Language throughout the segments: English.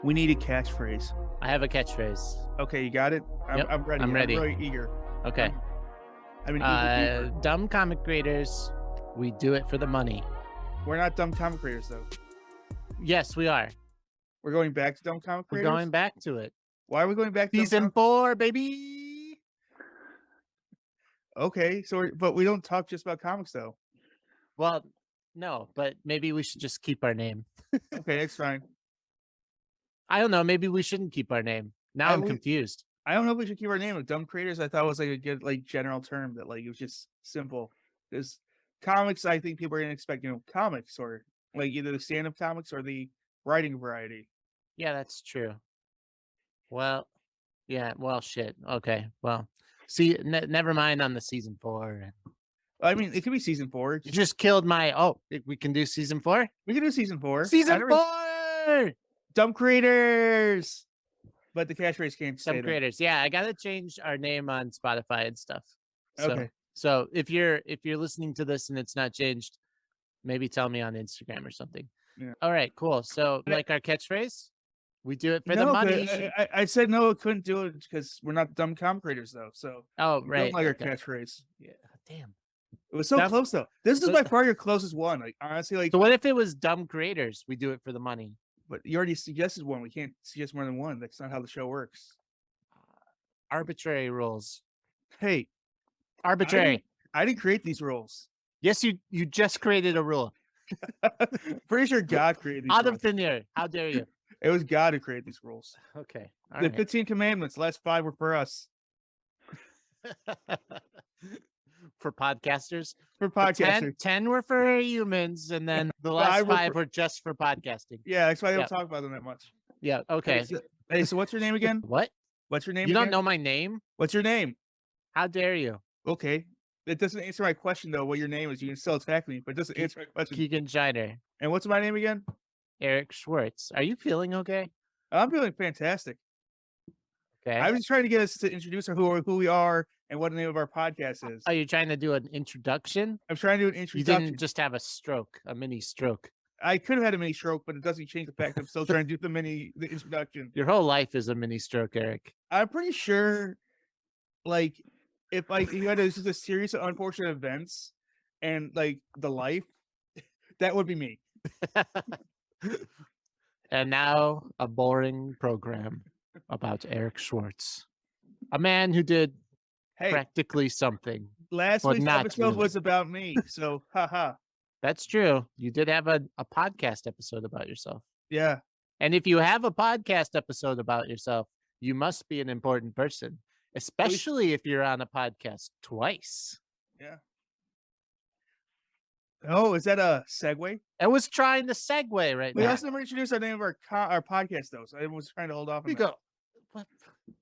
We need a catchphrase. I have a catchphrase. Okay, you got it? Yep, I'm ready. I'm ready. I'm really eager. Okay. I mean, eager. Dumb comic creators, we do it for the money. We're not dumb comic creators, though. Yes, we are. We're going back to dumb comic We're creators? going back to it. Why are we going back to Season 4, baby. Okay, but we don't talk just about comics, though. Well, no, but maybe we should just keep our name. Okay, that's fine. I don't know. Maybe we shouldn't keep our name. Now I'm confused. I don't know if we should keep our name. Dumb creators, I thought was like a good general term that it was just simple. Because comics, I think people are gonna expect comics or either the stand-up comics or the writing variety. Yeah, that's true. Well, yeah. Well, shit. Okay. Well, see, never mind on the season 4. I mean, it could be season 4. You just killed my. Oh, we can do season 4. We can do season 4. Season 4. Dumb creators. But the catchphrase can't stay. Dumb creators. Yeah, I gotta change our name on Spotify and stuff. Okay. So if you're listening to this and it's not changed, maybe tell me on Instagram or something. Yeah. All right, cool. So like our catchphrase, we do it for the money. I said no, I couldn't do it because we're not dumb comic creators though. So right. Don't like our catchphrase. Yeah. Damn. It was so close though. This is by far your closest one. Honestly, So what if it was dumb creators? We do it for the money. But you already suggested one. We can't suggest more than one. That's not how the show works. Arbitrary rules. Hey, arbitrary. I didn't create these rules. Yes, you just created a rule. Pretty sure God created these out of thin air. How dare you? It was God who created these rules. Okay. The 15 commandments. Last 5 were for us. For podcasters. For podcasters. 10 were for humans, and then the last 5 were just for podcasting. Yeah, that's why they don't talk about them that much. Yeah. Okay. Hey, so what's your name again? What? What's your name? You don't know my name? What's your name? How dare you? Okay. It doesn't answer my question though. What your name is? You can still attack me, but it doesn't answer my question. Keegan Schneider. And what's my name again? Eric Schwartz. Are you feeling okay? I'm feeling fantastic. Okay. I was trying to get us to introduce who we are and what the name of our podcast is. Are you trying to do an introduction? I'm trying to do an introduction. You didn't just have a mini stroke. I could have had a mini stroke, but it doesn't change the fact that I'm still trying to do the introduction. Your whole life is a mini stroke, Eric. I'm pretty sure, if you had a series of unfortunate events and the life, that would be me. And now a boring program about Eric Schwartz, a man who did practically something. Last week's episode was about me, so haha. That's true. You did have a podcast episode about yourself. Yeah. And if you have a podcast episode about yourself, you must be an important person, especially if you're on a podcast twice. Yeah. Oh, is that a segue? I was trying to segue right now. We also never introduced our name of our podcast, though, so I was trying to hold off on that. What?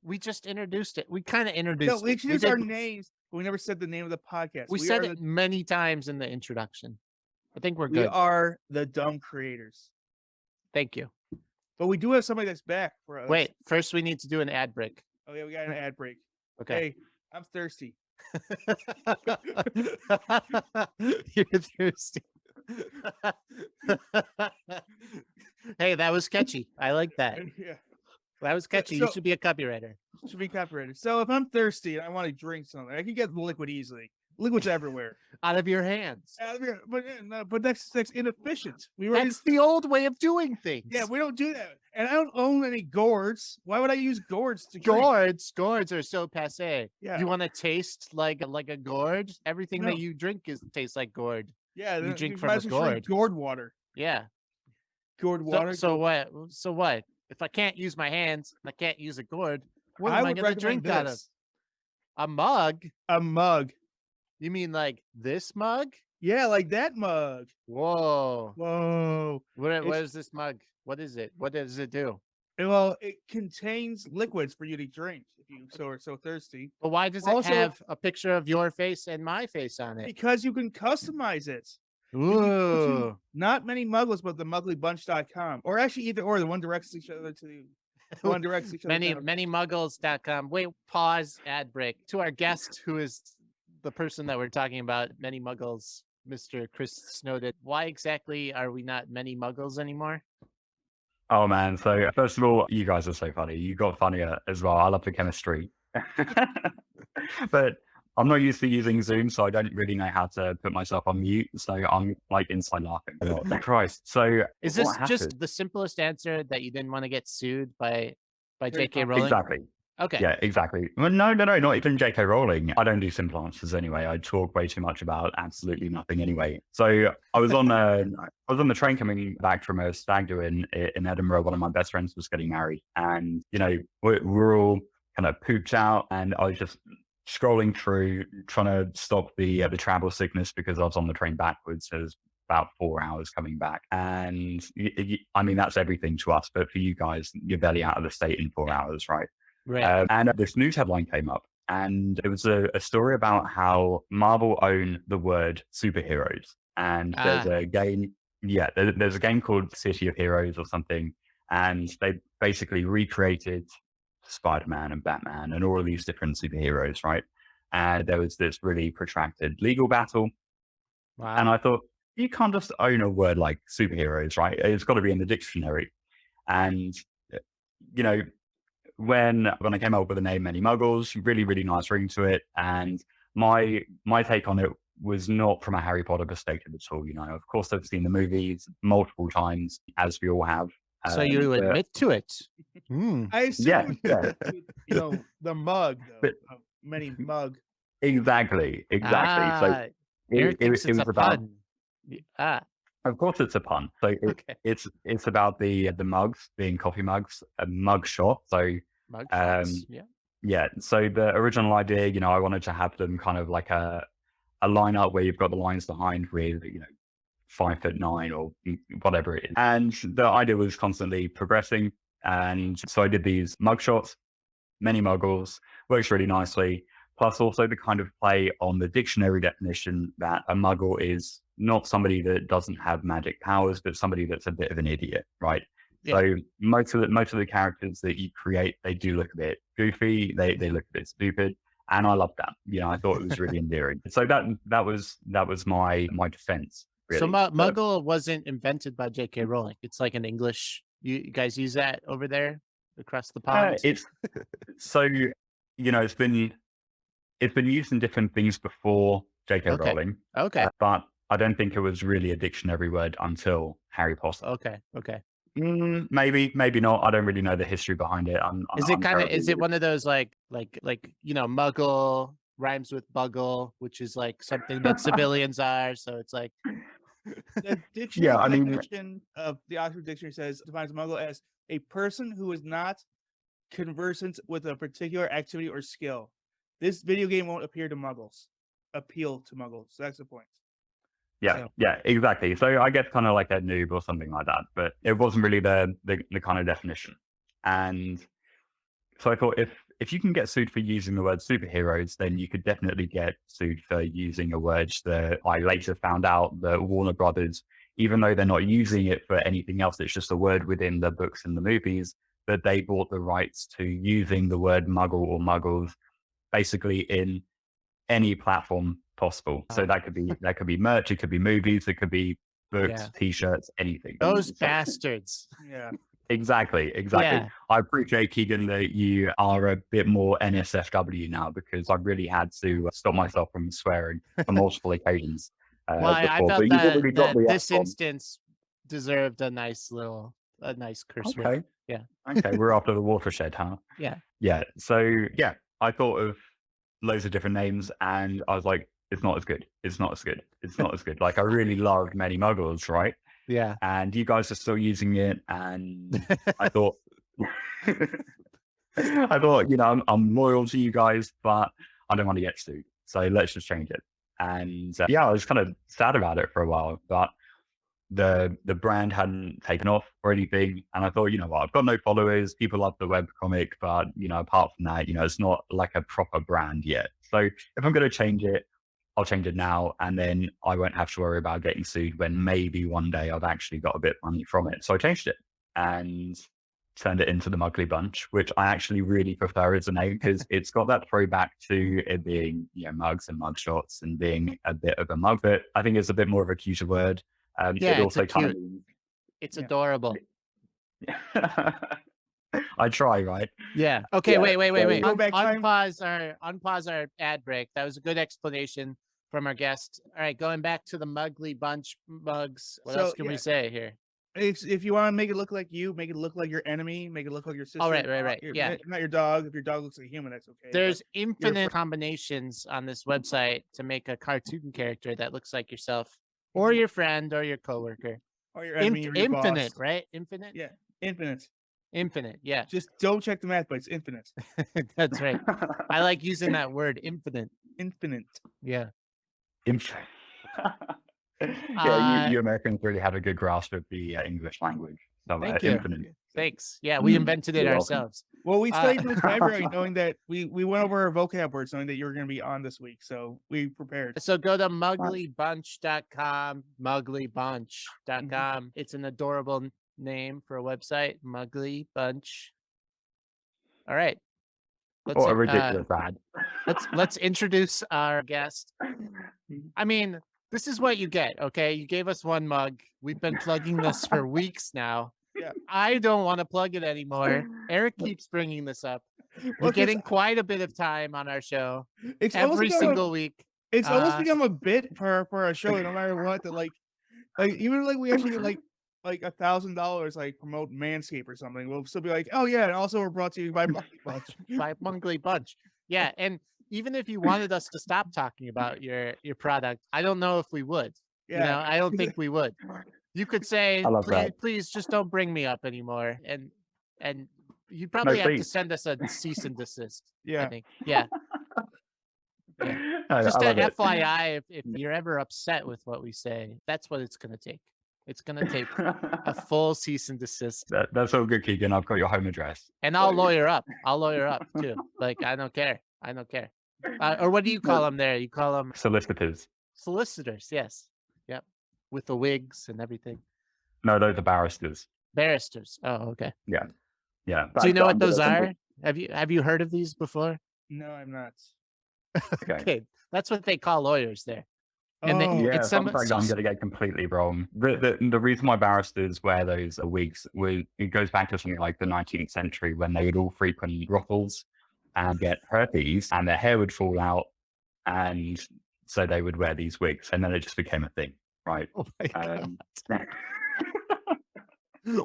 We just introduced it. We kind of introduced it. We introduced our names, but we never said the name of the podcast. We said it many times in the introduction. I think we're good. We are the dumb creators. Thank you. But we do have somebody that's back for us. Wait, first we need to do an ad break. Oh, yeah, we got an ad break. Okay. Hey, I'm thirsty. You're thirsty. Hey, that was catchy. I like that. Yeah. That was catchy. You should be a copywriter. Should be copywriter. So if I'm thirsty and I want to drink something, I can get the liquid easily. Liquid's everywhere. Out of your hands. But that's inefficient. That's the old way of doing things. Yeah, we don't do that. And I don't own any gourds. Why would I use gourds to drink? Gourds are so passé. Yeah. You want to taste like a gourd? Everything that you drink tastes like gourd. Yeah, you drink from a gourd. Gourd water. Yeah. Gourd water. So what? So what? If I can't use my hands, I can't use a gourd. What am I going to drink out of? A mug? A mug. You mean like this mug? Yeah, like that mug. Whoa. What is this mug? What is it? What does it do? Well, it contains liquids for you to drink if you are so thirsty. But why does it have a picture of your face and my face on it? Because you can customize it. Ooh. Not many muggles, but the mugglybunch.com. Or actually either or. The one directs each other to the one directs each other. Manymuggles.com. Wait, pause, ad break. To our guest, who is the person that we're talking about, Many Muggles, Mr. Chris Snowden. Why exactly are we not Many Muggles anymore? Oh man. So first of all, you guys are so funny. You got funnier as well. I love the chemistry. But I'm not used to using Zoom, so I don't really know how to put myself on mute. So I'm like inside laughing a lot. Christ. So Is what this happened? just the simplest answer that you didn't want to get sued by Very J.K. Rowling? Exactly. Okay. Yeah, exactly. Well, no, not even J.K. Rowling. I don't do simple answers anyway. I talk way too much about absolutely nothing anyway. So I was on the train coming back from a stag do in Edinburgh. One of my best friends was getting married, and we're all kind of pooped out, and I was just scrolling through trying to stop the travel sickness because I was on the train backwards. So it was about 4 hours coming back, and I mean that's everything to us, but for you guys, you're barely out of the state in 4 hours, right? Right. And this news headline came up, and it was a story about how Marvel own the word superheroes. And there's a game, there's a game called City of Heroes or something, and they basically recreated Spider-Man and Batman and all of these different superheroes, right? And there was this really protracted legal battle, and Wow. I thought, you can't just own a word like superheroes, right? It's got to be in the dictionary. And uh, you know, when I came up with the name Many Muggles, really, really nice ring to it. And my take on it was not from a Harry Potter perspective at all. Of course, I've seen the movies multiple times, as we all have. So you But admit to it. Hmm. I assume yeah, it was yeah, the mug though, but many mug. exactly. So Ah, Eric thinks it it's a was about. pun. Ah, Of course, it's a pun. So okay. it's about the mugs being coffee mugs, a mug shot. So Mug um, shots. Yeah. yeah. So the original idea, I wanted to have them kind of like a lineup where you've got the lines behind with 5'9" or whatever it is, and the idea was constantly progressing. And so I did these mug shots, many muggles, works really nicely. Plus, also the kind of play on the dictionary definition that a muggle is not somebody that doesn't have magic powers, but somebody that's a bit of an idiot, right? Yeah. So most of the characters that you create, they do look a bit goofy, they look a bit stupid, and I love that. I thought it was really endearing. So that was my defense, So really. But Muggle wasn't invented by J.K. Rowling. It's like an English. You guys use that over there across the pond? it's so it's been used in different things before J.K. Okay. Rowling, Okay. but I don't think it was really a dictionary word until Harry Potter. Okay. Okay. Maybe, maybe not. I don't really know the history behind it. Is it kind of? terribly Is it with one of those like Muggle rhymes with Buggle, which is like something that civilians are? So it's like The dictionary Yeah, I mean, definition of the Oxford Dictionary defines muggle as a person who is not conversant with a particular activity or skill. This video game won't appeal to muggles. So that's the point. yeah, So, yeah, exactly. So I guess kind of like a noob or something like that, but it wasn't really the kind of definition. And so I thought if you can get sued for using the word superheroes, then you could definitely get sued for using a word that I later found out that Warner Brothers, even though they're not using it for anything else, it's just a word within the books and the movies, that they bought the rights to using the word muggle or muggles basically in any platform possible. So that could be merch, it could be movies, it could be books, yeah, t-shirts, anything. those So bastards. yeah. exactly. Yeah. I appreciate, Keegan, that you are a bit more NSFW now, because I really had to stop myself from swearing on multiple occasions Well, I before. felt But you didn't really drop that the this F-bomb. instance deserved a nice curse word. Okay. Yeah. Okay, we're after the watershed, huh? Yeah. Yeah. So yeah, I thought of loads of different names, and I was like, it's not as good. It's not as good. It's not as good. Like, I really loved Many Muggles, right? Yeah. And you guys are still using it, and I thought, I'm loyal to you guys, but I don't want to get sued. So let's just change it. And I was kind of sad about it for a while, but the brand hadn't taken off or anything. And I thought, you know what, I've got no followers. People love the webcomic, but apart from that, it's not like a proper brand yet. So if I'm going to change it, I'll change it now, and then I won't have to worry about getting sued when maybe one day I've actually got a bit of money from it. So I changed it and turned it into the Mugly Bunch, which I actually really prefer as a name, because it's got that throwback to it being mugs and mug shots and being a bit of a mug. But I think it's a bit more of a cuter word. Yeah, It it's also kind of cute. It's Yeah. adorable. I try, right? Yeah. Okay. Yeah, Wait. Go back time. Unpause our ad break. That was a good explanation from our guest. All right, going back to the Muggly Bunch mugs. What else can we say here? If you want to make it look like you, make it look like your enemy, make it look like your sister. Oh, right. Yeah. Not your dog. If your dog looks like a human, that's okay. There's infinite combinations on this website to make a cartoon character that looks like yourself or your friend or your coworker. Or your enemy or your infinite, boss. right? Infinite? Yeah. Infinite. Yeah. Just don't check the math, but it's infinite. That's right. I like using that word, infinite. Yeah. Infinite. Yeah, you Americans really have a good grasp of the English language. So, thank you. infinite. Thanks. Yeah, we invented it ourselves. Well, we studied this library knowing that we went over our vocab words knowing that you were going to be on this week. So we prepared. So go to muglybunch.com, muglybunch.com. It's an adorable name for a website, Muggly Bunch. All right. What a ridiculous ad. Let's introduce our guest. I mean, this is what you get, okay? You gave us one mug. We've been plugging this for weeks now. Yeah. I don't want to plug it anymore. Eric keeps bringing this up. We're getting quite a bit of time on our show every single week. It's almost become a bit for a show, no matter what. That like even like we actually get like $1,000 like promote Manscaped or something. We'll still be like, oh yeah, and also we're brought to you by Muggly Bunch. By Muggly Bunch. Yeah, and even if you wanted us to stop talking about your product, I don't know if we would. Yeah. You know, I don't think we would. You could say, please just don't bring me up anymore. And you'd probably have to send us a cease and desist. Yeah. I think. Yeah. Just an FYI, if you're ever upset with what we say, that's what it's going to take. It's going to take a full cease and desist. That's all good, Keegan. I've got your home address. And I'll lawyer up. Too. Like, I don't care. Or what do you call them there? You call them solicitors. Solicitors, yes. Yep. With the wigs and everything. No, those are barristers. Barristers. Oh, okay. Yeah. Do you know what those are? Have you heard of these before? No, I'm not. Okay. That's what they call lawyers there. And sometimes I'm going to get completely wrong. The reason why barristers wear those wigs, it goes back to something like the 19th century when they would all frequent brothels and get herpes and their hair would fall out, and so they would wear these wigs, and then it just became a thing, right? Oh my God.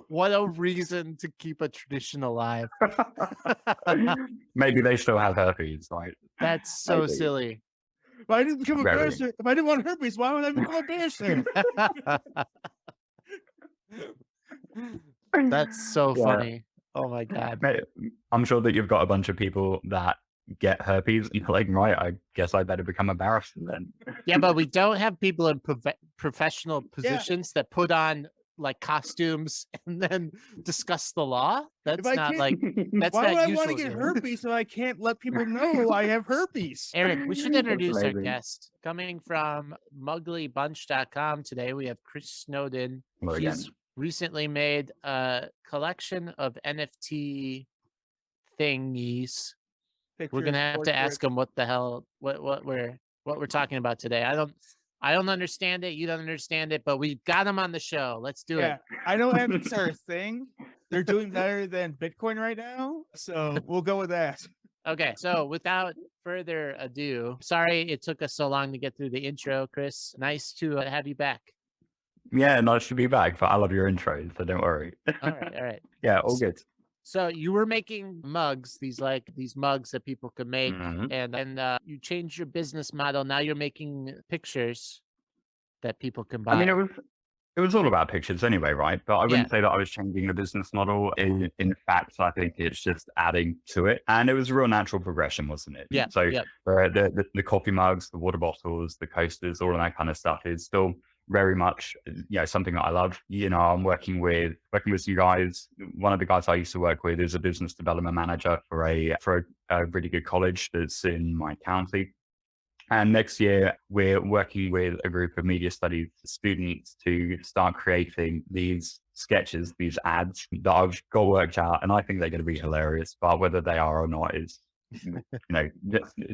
What a reason to keep a tradition alive. Maybe they still have herpes, right? That's so silly. If I didn't become a barrister, if I didn't want herpes, why would I become a barrister? That's so funny. Oh my God. I'm sure that you've got a bunch of people that get herpes. You're like, right, I guess I better become a barrister then. Yeah, but we don't have people in professional positions that put on like costumes and then discuss the law. That's not like that's why not would I usual want to get herpes so I can't let people know I have herpes? Eric, we should introduce our guest. Coming from muglybunch.com today, we have Chris Snowden. He's recently made a collection of NFT thingies. We're gonna have to ask him what the hell what we're talking about today. I don't understand it. You don't understand it, but we got him on the show. Let's do it. I know NFTs are a thing. They're doing better than Bitcoin right now, so we'll go with that. Okay, so without further ado, sorry it took us so long to get through the intro, Chris. Nice to have you back. Yeah, nice to be back, but I love your intros, so don't worry. All right. Yeah, all good. So you were making mugs, these mugs that people could make, and you changed your business model. Now you're making pictures that people can buy. I mean, it was all about pictures anyway, right? But I wouldn't say that I was changing the business model. In fact, I think it's just adding to it, and it was a real natural progression, wasn't it? Yeah. So the coffee mugs, the water bottles, the coasters, all of that kind of stuff is still very much, something that I love. I'm working with you guys. One of the guys I used to work with is a business development manager for a really good college that's in my county. And next year, we're working with a group of media studies students to start creating these sketches, these ads that I've got worked out, and I think they're going to be hilarious. But whether they are or not is,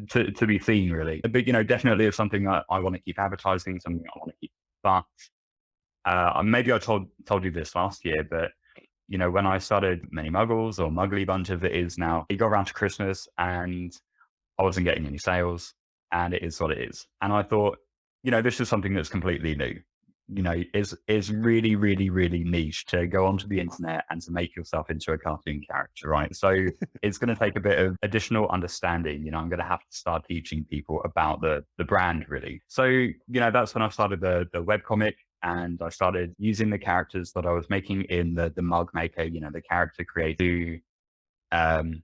just to be seen, really. But definitely it's something that I want to keep advertising, something I want to keep. But maybe I told you this last year, but when I started Mini Muggles or Muggly Bunch as it is now, it got around to Christmas and I wasn't getting any sales, and it is what it is. And I thought, this is something that's completely new. Is really, really, really niche to go onto the internet and to make yourself into a cartoon character, right? So it's going to take a bit of additional understanding. I'm going to have to start teaching people about the brand, really. So, that's when I started the webcomic, and I started using the characters that I was making in the mug maker, the character creator, to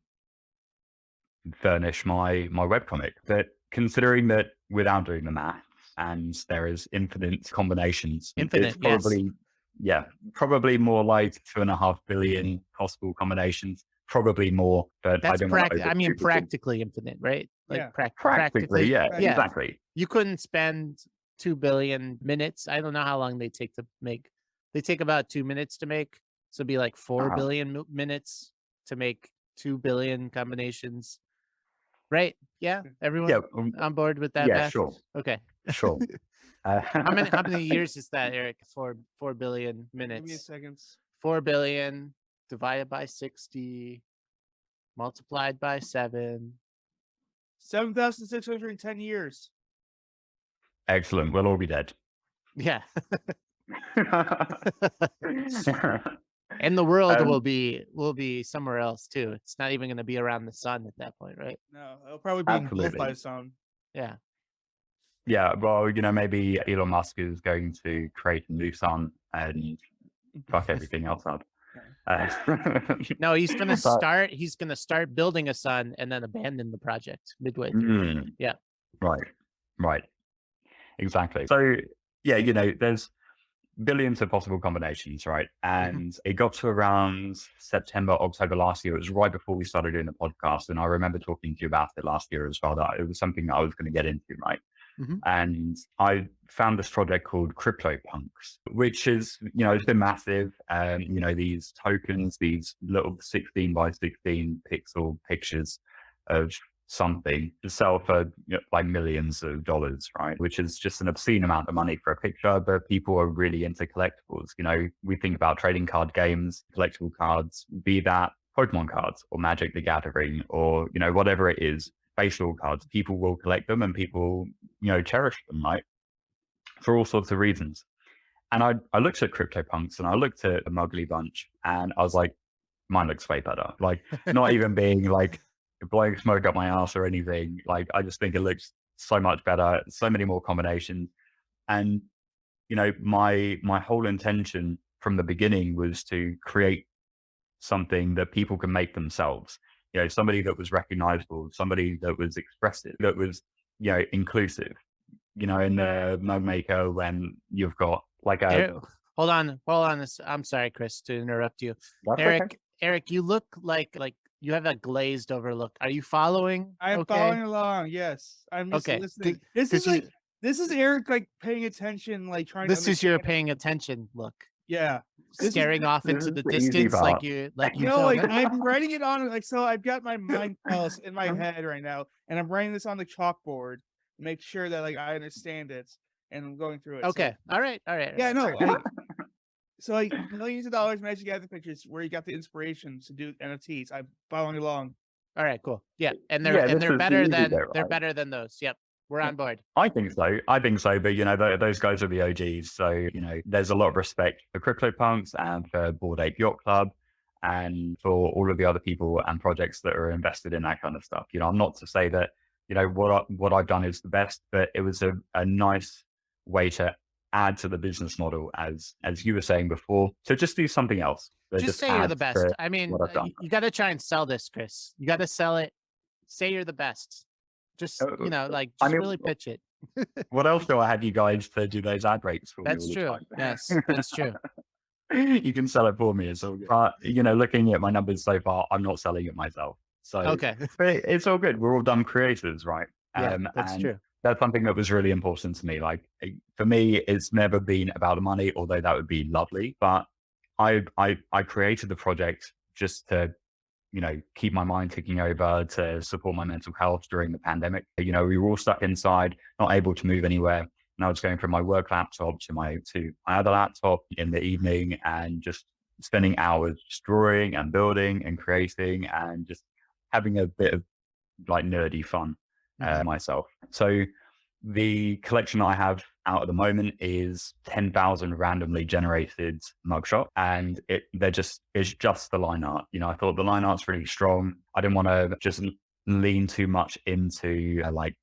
furnish my webcomic. But considering that without doing the math, and there is infinite combinations, it's probably, probably more like 2.5 billion possible combinations, probably more, but that's I don't practically infinite, right? Like practically, exactly. You couldn't spend 2 billion minutes. I don't know how long they take to make. They take about 2 minutes to make. So it'd be like 4 billion minutes to make 2 billion combinations. Right? Yeah. Everyone on board with that? Yeah, sure. Okay. Sure. How many years is that, Eric? 4 billion minutes. Give me a second. 4 billion divided by 60 multiplied by 7. 7,610 years. Excellent. We'll all be dead. Yeah. And the world will be somewhere else too. It's not even going to be around the sun at that point, right? No, it'll probably be engulfed by the sun. Yeah. Yeah, well, maybe Elon Musk is going to create a new sun and fuck everything else up. No, he's gonna start. He's gonna start building a sun and then abandon the project midway through. Yeah. Right. Exactly. So yeah, there's billions of possible combinations, right? And it got to around September, October last year. It was right before we started doing the podcast, and I remember talking to you about it last year as well. That it was something that I was going to get into, right? And I found this project called CryptoPunks, which is, it's been massive. These tokens, these little 16 by 16 pixel pictures of something to sell for like millions of dollars, right? Which is just an obscene amount of money for a picture, but people are really into collectibles. We think about trading card games, collectible cards, be that Pokemon cards or Magic the Gathering or, whatever it is. Facial cards, people will collect them and people, cherish them, right? For all sorts of reasons. And I looked at CryptoPunks and I looked at the Muggly Bunch and I was like, mine looks way better. Like, not even being like blowing smoke up my ass or anything. Like, I just think it looks so much better, so many more combinations. And, my whole intention from the beginning was to create something that people can make themselves. Somebody that was recognizable, somebody that was expressive, that was, inclusive. In the mug maker, when you've got like a hold on. I'm sorry, Chris, to interrupt you. Eric, you look like you have a glazed over look. Are you following? I'm following along. Yes, I'm just listening. This is Eric like paying attention, like trying. This is your paying attention look. Yeah. Staring off into the distance like you I'm writing it on so I've got my mind pulse in my head right now and I'm writing this on the chalkboard to make sure that I understand it and I'm going through it. Okay. All right. Yeah, no. So millions of dollars managed to get the pictures where you got the inspiration to do NFTs. I'm following along. All right, cool. Yeah. And they're better than those. Yep. We're on board. I think so. But those guys are the OGs. So there's a lot of respect for CryptoPunks and for Bored Ape Yacht Club, and for all of the other people and projects that are invested in that kind of stuff. I'm not to say that what I've done is the best, but it was a nice way to add to the business model, as you were saying before. So just do something else. Just say you're the best. I mean, you got to try and sell this, Chris. You got to sell it. Say you're the best. Just really pitch it. What else do I have you guys to do those ad breaks for? That's true. Yes, that's true. You can sell it for me. It's all good. But looking at my numbers so far, I'm not selling it myself. So okay, it's all good. We're all dumb creators, right? Yeah, that's true. That's something that was really important to me. Like, for me, it's never been about the money, although that would be lovely. But I created the project just to keep my mind ticking over, to support my mental health during the pandemic. We were all stuck inside, not able to move anywhere. And I was going from my work laptop to my other laptop in the evening and just spending hours just drawing and building and creating and just having a bit of like nerdy fun myself. So the collection I have out at the moment is 10,000 randomly generated mugshot, and it's just the line art. You know, I thought the line art's really strong. I didn't want to just lean too much into like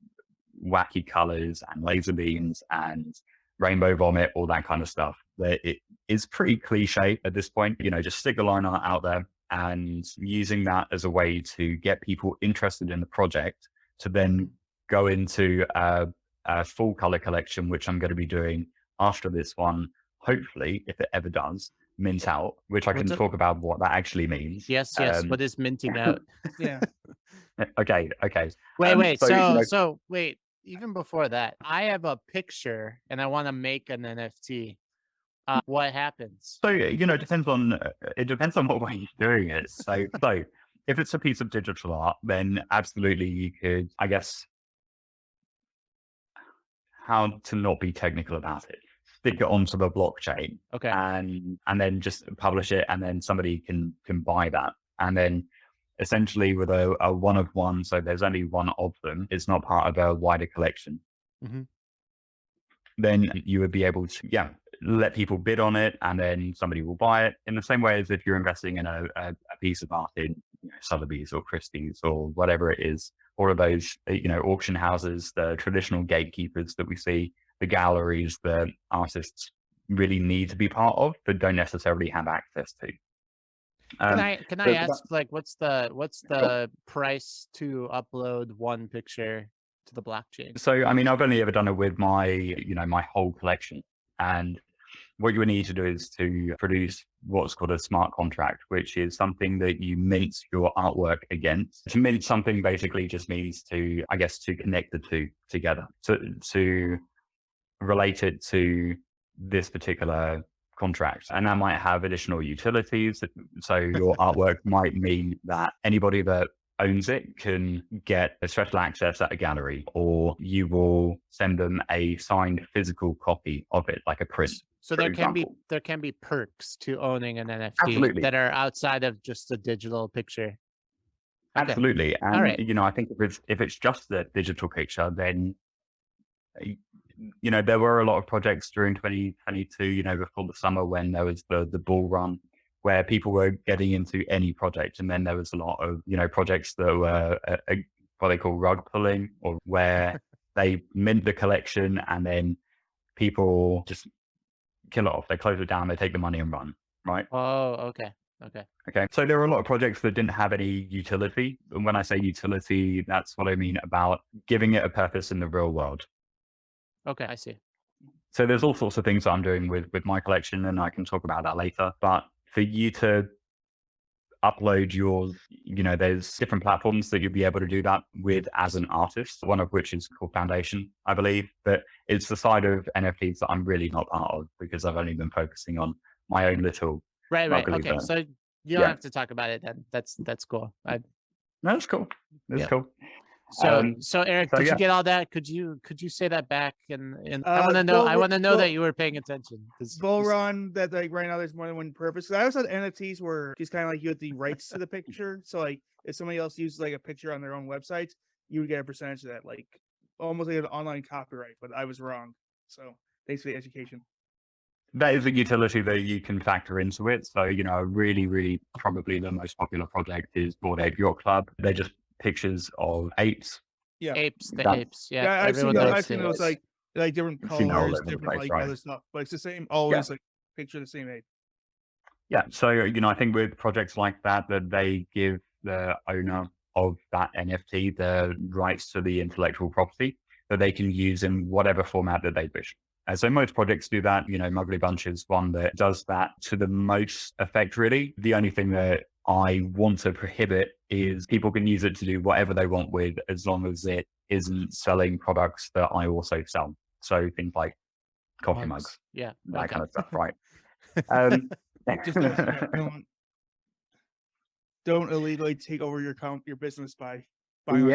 wacky colors and laser beams and rainbow vomit, all that kind of stuff. It is pretty cliche at this point. You know, just stick the line art out there and using that as a way to get people interested in the project to then go into a full color collection, which I'm going to be doing after this one, hopefully, if it ever does, mint out, which I can talk about what that actually means. Yes. What is minting out? Yeah. Okay. Wait. So wait, even before that, I have a picture and I want to make an NFT. What happens? So, you know, it depends on what way you're doing it. So if it's a piece of digital art, then absolutely you could, I guess, how to not be technical about it, stick it onto the blockchain, okay, and then just publish it, and then somebody can buy that, and then essentially with a one of one, so there's only one of them, it's not part of a wider collection. Then you would be able to let people bid on it, and then somebody will buy it, in the same way as if you're investing in a piece of art in Sotheby's or Christie's or whatever it is. All of those, auction houses, the traditional gatekeepers that we see, the galleries that artists really need to be part of, but don't necessarily have access to. Can I ask, like, what's the price to upload one picture to the blockchain? So, I mean, I've only ever done it with my whole collection, and what you would need to do is to produce what's called a smart contract, which is something that you mint your artwork against. To mint something basically just means to connect the two together, to relate it to this particular contract. And that might have additional utilities. So your artwork might mean that anybody that owns it can get a special access at a gallery, or you will send them a signed physical copy of it, like a print. So there can be perks to owning an NFT that are outside of just a digital picture. Okay. Absolutely. And all right. I think if it's just the digital picture, then there were a lot of projects during 2022, before the summer, when there was the bull run, where people were getting into any project. And then there was a lot of, projects that were what they call rug pulling, or where they mint the collection and then people just kill it off. They close it down, they take the money and run, right? Oh, okay. So there were a lot of projects that didn't have any utility. And when I say utility, that's what I mean about giving it a purpose in the real world. Okay, I see. So there's all sorts of things that I'm doing with my collection, and I can talk about that later. But for you to upload yours, there's different platforms that you'll be able to do that with as an artist, one of which is called Foundation, I believe. But it's the side of NFTs that I'm really not part of, because I've only been focusing on my own little. Right. Okay. So you don't have to talk about it then. That's cool. No, that's cool. That's cool. So Eric, did you get all that? Could you say that back? And I want to know. I want to know that you were paying attention. Bull run, that like right now there's more than one purpose. I also thought NFTs were just kind of like you had the rights to the picture. So like if somebody else uses like a picture on their own website, you would get a percentage of that, like almost like an online copyright. But I was wrong. So thanks for the education. That is a utility that you can factor into it. So really, really probably the most popular project is Bored Ape Yacht Club. They're just pictures of apes. Yeah, apes. Yeah, I've seen those like different colors, different like other stuff, but it's the same. Always like picture the same ape. Yeah, so I think with projects like that they give the owner of that NFT the rights to the intellectual property that they can use in whatever format that they wish. So most projects do that. Muggly Bunch is one that does that to the most effect, really. The only thing that I want to prohibit is people can use it to do whatever they want with, as long as it isn't selling products that I also sell. So things like coffee mugs, that kind of stuff, right? Just don't illegally take over your business by buying.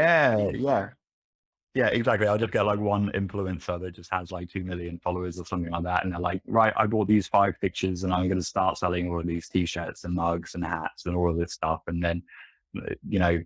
Yeah, exactly. I'll just get like one influencer that just has like 2 million followers or something like that. And they're like, right, I bought these 5 pictures and I'm going to start selling all of these t-shirts and mugs and hats and all of this stuff. And then, you know,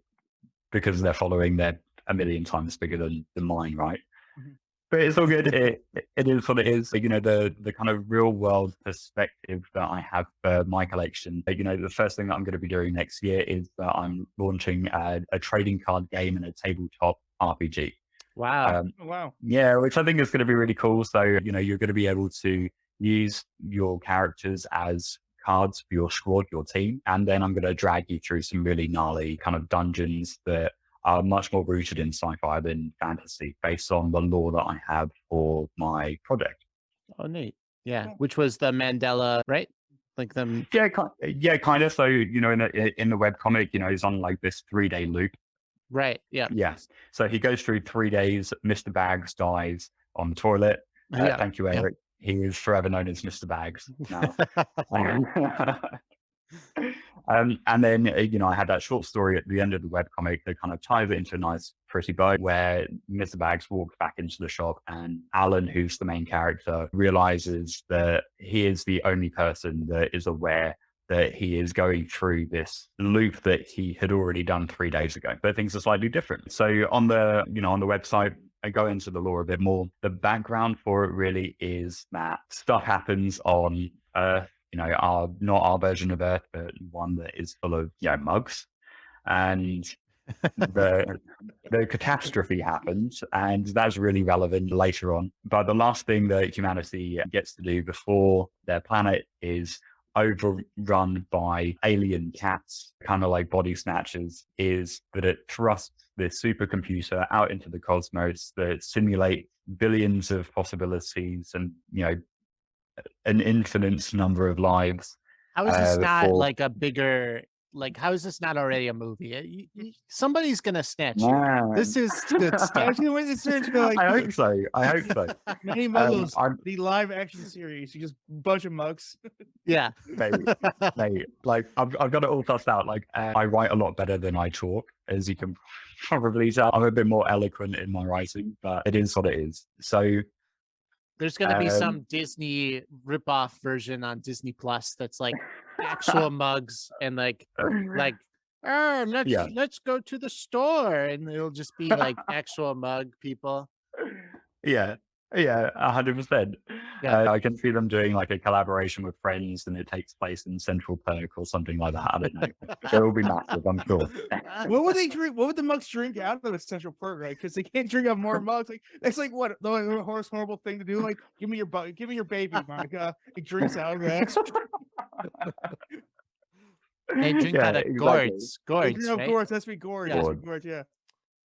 because they're following, they're a million times bigger than mine, right? Mhm. But it's all good. It is what it is. You know, the kind of real world perspective that I have for my collection. You know, the first thing that I'm going to be doing next year is that I'm launching a trading card game and a tabletop RPG. Wow. Oh, wow. Yeah, which I think is going to be really cool. So, you know, you're going to be able to use your characters as cards for your squad, your team. And then I'm going to drag you through some really gnarly kind of dungeons that are much more rooted in sci-fi than fantasy based on the lore that I have for my project. Oh, neat. Yeah. Which was the Mandela, right? Like the... Yeah, kind of. So, you know, in the webcomic, you know, he's on like this 3-day loop. Right. Yeah. Yes. So he goes through 3 days. Mr. Bags dies on the toilet. Thank you, Eric. He is forever known as Mr. Bags now. And then, you know, I had that short story at the end of the webcomic that kind of ties it into a nice, pretty bow where Mr. Bags walks back into the shop and Alan, who's the main character, realizes that he is the only person that is aware that he is going through this loop that he had already done 3 days ago, but things are slightly different. So on the, you know, on the website, I go into the lore a bit more. The background for it really is that stuff happens on Earth, you know, not our version of Earth, but one that is full of, you know, mugs. And the catastrophe happens, and that's really relevant later on. But the last thing that humanity gets to do before their planet is overrun by alien cats, kind of like body snatchers, is that it thrusts this supercomputer out into the cosmos that simulate billions of possibilities and, you know, an infinite number of lives. How is this not like a bigger, like, how is this not already a movie? Somebody's going to snatch you. This is good stuff. I hope so. I hope so. Many Muggles, the live action series, you just bunch of mugs. Yeah. Mate, like I've got it all sussed out. Like I write a lot better than I talk, as you can probably tell. I'm a bit more eloquent in my writing, but it is what it is. So there's going to be some Disney ripoff version on Disney Plus that's like actual mugs and like let's go to the store, and it'll just be like actual mug people. Yeah, 100%. Yeah, I can see them doing like a collaboration with friends, and it takes place in Central Perk or something like that. I don't know. It will be massive, I'm sure. What would they drink? What would the mugs drink out of a Central Perk, right? Because they can't drink out more mugs. Like that's like what the horrible thing to do. Like give me your baby, Monica. It drinks out of that. They drink out of gourds. Gourds, right? Gourds. That's me, gourds. Yeah. Gourds, yeah.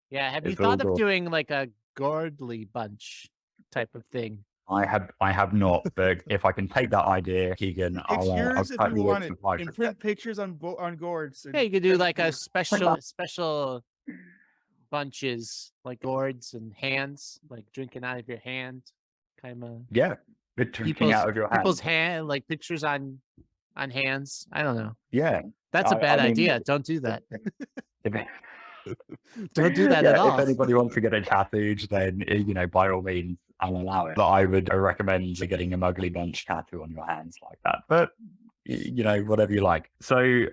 Yeah. Have you thought of doing like a gourdly bunch type of thing? I have not, but if I can take that idea, Keegan, I'll if you want it, and print pictures on gourds. Yeah, you could do like a special bunches, like gourds and hands, like drinking out of your hand, kind of. Yeah, drinking out of your hand. People's hand, like pictures on hands. I don't know. Yeah, that's a bad idea. Don't do that. Don't do that at all. If anybody wants to get it tattooed, then, you know, by all means, I'll allow it. But I would recommend getting a Muggly Bunch tattoo on your hands like that. But, you know, whatever you like. So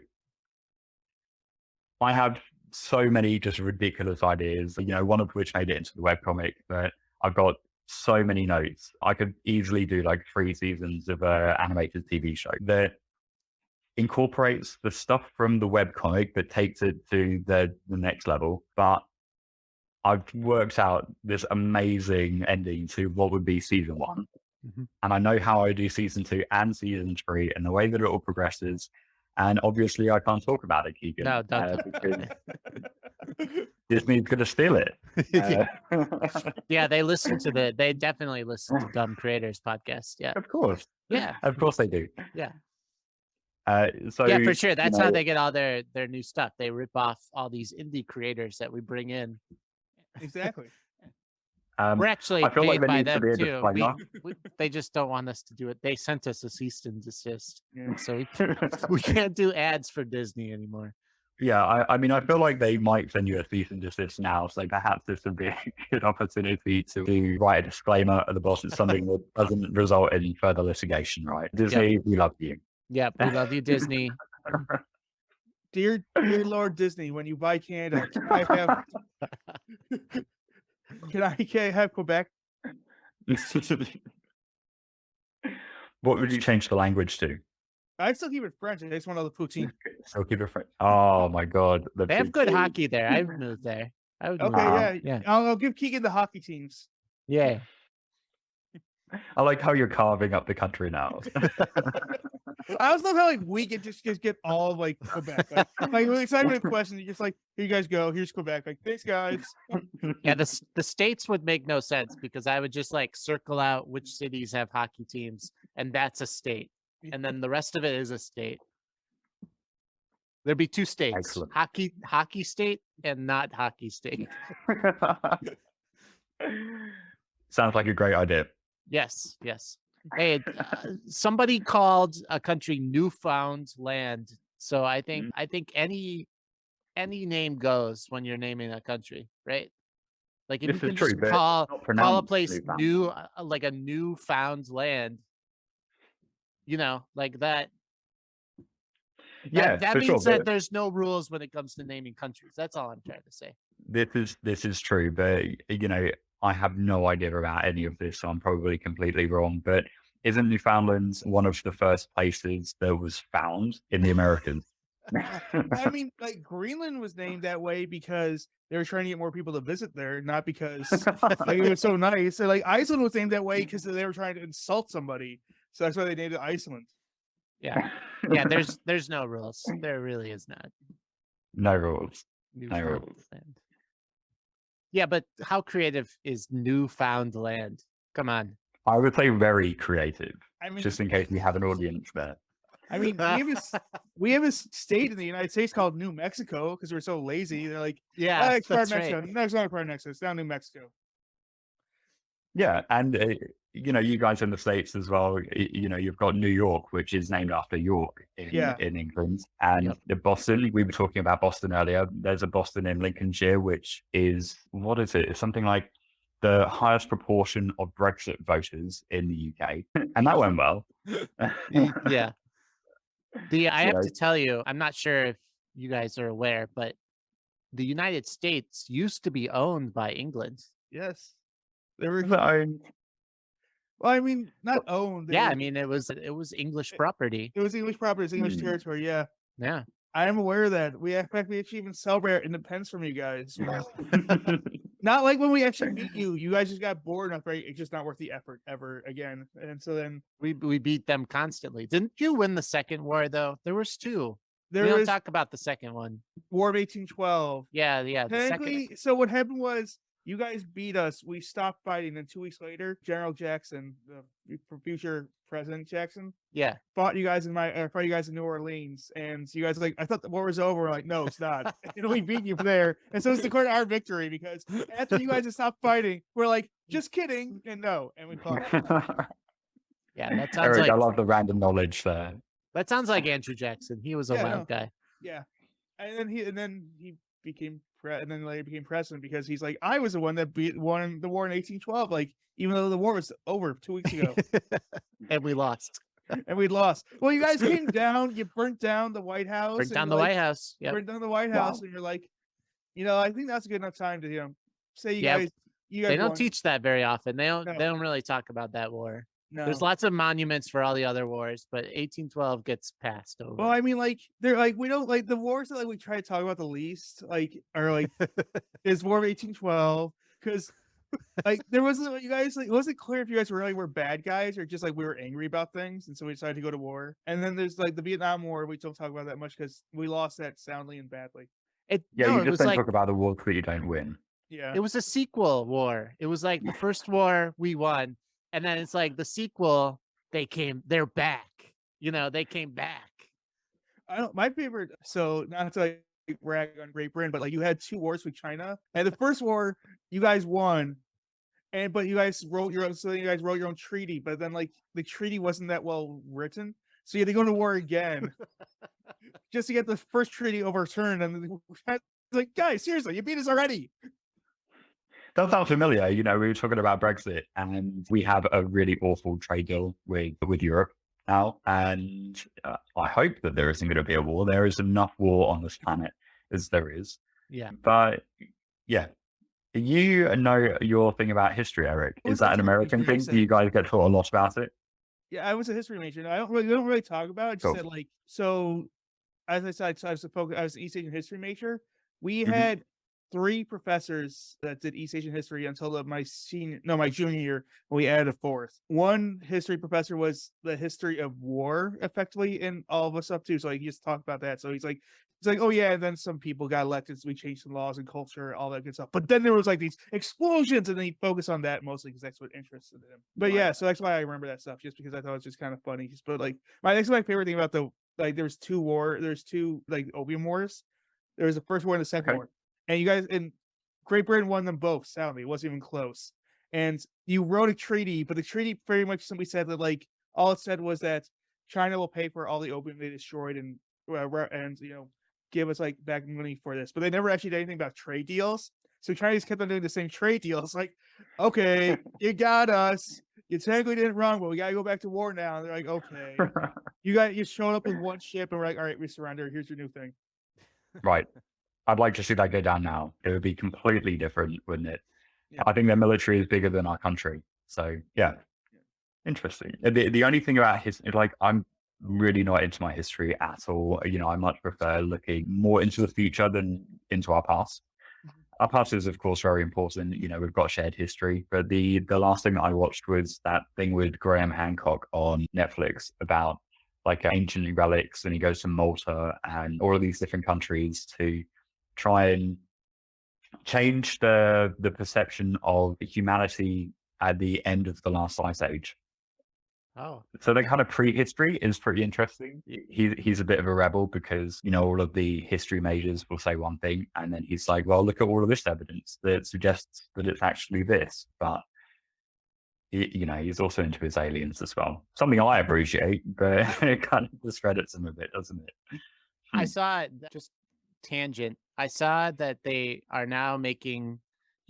I have so many just ridiculous ideas, you know, one of which made it into the webcomic, but I've got so many notes. I could easily do like 3 seasons of an animated TV show that incorporates the stuff from the webcomic but takes it to the next level. But I've worked out this amazing ending to what would be season 1. Mm-hmm. And I know how I do season 2 and season 3 and the way that it all progresses. And obviously I can't talk about it, Keegan. No, don't. Disney's going to steal it. Yeah, they definitely listen to Dumb Creators podcast. Yeah. Of course. Yeah. Of course they do. Yeah. So yeah, for sure. That's how they get all their new stuff. They rip off all these indie creators that we bring in. Exactly. We're actually paid by them too. They just don't want us to do it. They sent us a cease and desist, so we can't do ads for Disney anymore. Yeah, I mean, I feel like they might send you a cease and desist now, so perhaps this would be a good opportunity to write a disclaimer at the bottom, something that doesn't result in further litigation, right? Disney, we love you. Yep, we love you, Disney. Dear Lord Disney, when you buy Canada, can I have Quebec? What would you change the language to? I'd still keep it French. I just want all the poutine. So keep it French. Oh my god, They have good hockey there. I would move there. I would move there. Yeah. I'll give Keegan the hockey teams. Yeah. I like how you're carving up the country now. I also love how like we can just get all like Quebec. Like when it's not even a question, you just like, here you guys go, here's Quebec. Like, thanks guys. Yeah, the states would make no sense because I would just like circle out which cities have hockey teams, and that's a state. And then the rest of it is a state. There'd be two states. Excellent. Hockey state and not hockey state. Sounds like a great idea. Yes. Hey, somebody called a country Newfoundland. So I think any name goes when you're naming a country, right? Like if This you can is true, just but call not a pronounced place Newfoundland. like a Newfoundland, like that. Yeah, that for means sure, that there's no rules when it comes to naming countries. That's all I'm trying to say. This is true, but I have no idea about any of this, so I'm probably completely wrong. But isn't Newfoundland one of the first places that was found in the Americas? I mean, like Greenland was named that way because they were trying to get more people to visit there, not because like it was so nice. So like Iceland was named that way because they were trying to insult somebody. So that's why they named it Iceland. Yeah. There's no rules. There really is not. No rules. Newfoundland. Yeah, but how creative is Newfoundland? Come on. I would say very creative. I mean, just in case we have an audience there. I mean, we have a state in the United States called New Mexico because we're so lazy. They're like, yeah, it's part of Mexico. Right. No, it's not part of Mexico. It's down New Mexico. Yeah, and you guys in the States as well. You've got New York, which is named after York in England, and Boston. We were talking about Boston earlier. There's a Boston in Lincolnshire, which is what is it? It's something like the highest proportion of Brexit voters in the UK, and that went well. Yeah. I have to tell you, I'm not sure if you guys are aware, but the United States used to be owned by England. Yes. They were owned. Well, I mean, not owned. Yeah, I mean, it was English property. It was English property. It's English territory. Yeah. Yeah. I am aware of that. We actually even celebrate our independence from you guys. Not like when we actually beat you. You guys just got bored enough, right? It's just not worth the effort ever again. And so then we beat them constantly. Didn't you win the second war though? There was two. We don't talk about the second one. War of 1812. Yeah. Technically, so what happened was you guys beat us. We stopped fighting. And 2 weeks later, General Jackson, the future President Jackson, fought you guys in New Orleans. And you guys were like, I thought the war was over. We're like, no, it's not. And we beat you there. And so it's declared our victory because after you guys had stopped fighting, we're like, just kidding. And no, and we fought. Yeah, that sounds Eric, I love the random knowledge there. That sounds like Andrew Jackson. He was a wild guy. Yeah, and then he became and then later became president because he's like, I was the one that won the war in 1812. Like, even though the war was over 2 weeks ago, and we lost. And we'd lost. Well, you guys came down. You burnt down the White House. Burnt down the White House. Yeah. Burnt down the White House, and you're like, I think that's a good enough time to say you guys. They don't teach that very often. They don't really talk about that war. No. There's lots of monuments for all the other wars, but 1812 gets passed over. Well, I mean, they're like, we don't like the wars that we try to talk about the least, are is War of 1812, because there wasn't, you guys, it wasn't clear if you guys really were bad guys or just we were angry about things, and so we decided to go to war. And then there's the Vietnam War. We don't talk about that much because we lost that soundly and badly. You just don't talk about the war that you don't win. Yeah, it was a sequel war. It was the first war we won. And then it's the sequel, they're back. They came back. My favorite, so not to brag on Great Britain, but you had 2 wars with China. And the first war, you guys won. But you guys wrote your own treaty. But then the treaty wasn't that well written. So you had to go to war again just to get the first treaty overturned. And it's like, guys, seriously, you beat us already. That sounds familiar. We were talking about Brexit, and we have a really awful trade deal with Europe now. And I hope that there isn't going to be a war. There is enough war on this planet as there is. Yeah. But yeah, you know your thing about history, Eric. Is that an American thing? Do you guys get taught a lot about it? Yeah, I was a history major. And I don't really talk about it. Just Cool. said like, so as I said, I was an East Asian history major. We Mhm. had 3 professors that did East Asian history until my junior year, when we added a 4th. One history professor was the history of war, effectively, in all of us up too. So like, he just talked about that. So he's like, oh yeah, and then some people got elected, so we changed some laws and culture, all that good stuff. But then there was like these explosions, and then he focused on that mostly because that's what interested him. But yeah, so that's why I remember that stuff, just because I thought it was just kind of funny. But like, my favorite thing about there's 2 like opium wars. There was the first war and the second war. And you guys in Great Britain won them both soundly. It wasn't even close. And you wrote a treaty, but the treaty very much simply said that like all it said was that China will pay for all the opium they destroyed and give us like back money for this. But they never actually did anything about trade deals. So Chinese kept on doing the same trade deals. Like, okay, you got us. You technically did it wrong, but we gotta go back to war now. And they're like, okay, you showed up with one ship, and we're like, all right, we surrender. Here's your new thing. Right. I'd like to see that go down now. It would be completely different, wouldn't it? Yeah. I think their military is bigger than our country. So yeah, interesting. The only thing about like, I'm really not into my history at all. I much prefer looking more into the future than into our past. Our past is, of course, very important. We've got shared history. But the last thing that I watched was that thing with Graham Hancock on Netflix about like ancient relics, and he goes to Malta and all of these different countries to try and change the perception of humanity at the end of the last ice age. Oh, So the kind of prehistory is pretty interesting. He's a bit of a rebel because all of the history majors will say one thing, and then he's like, well, look at all of this evidence that suggests that it's actually this. But he's also into his aliens as well. Something I appreciate, but it kind of discredits him a bit, doesn't it? I saw just tangent. I saw that they are now making,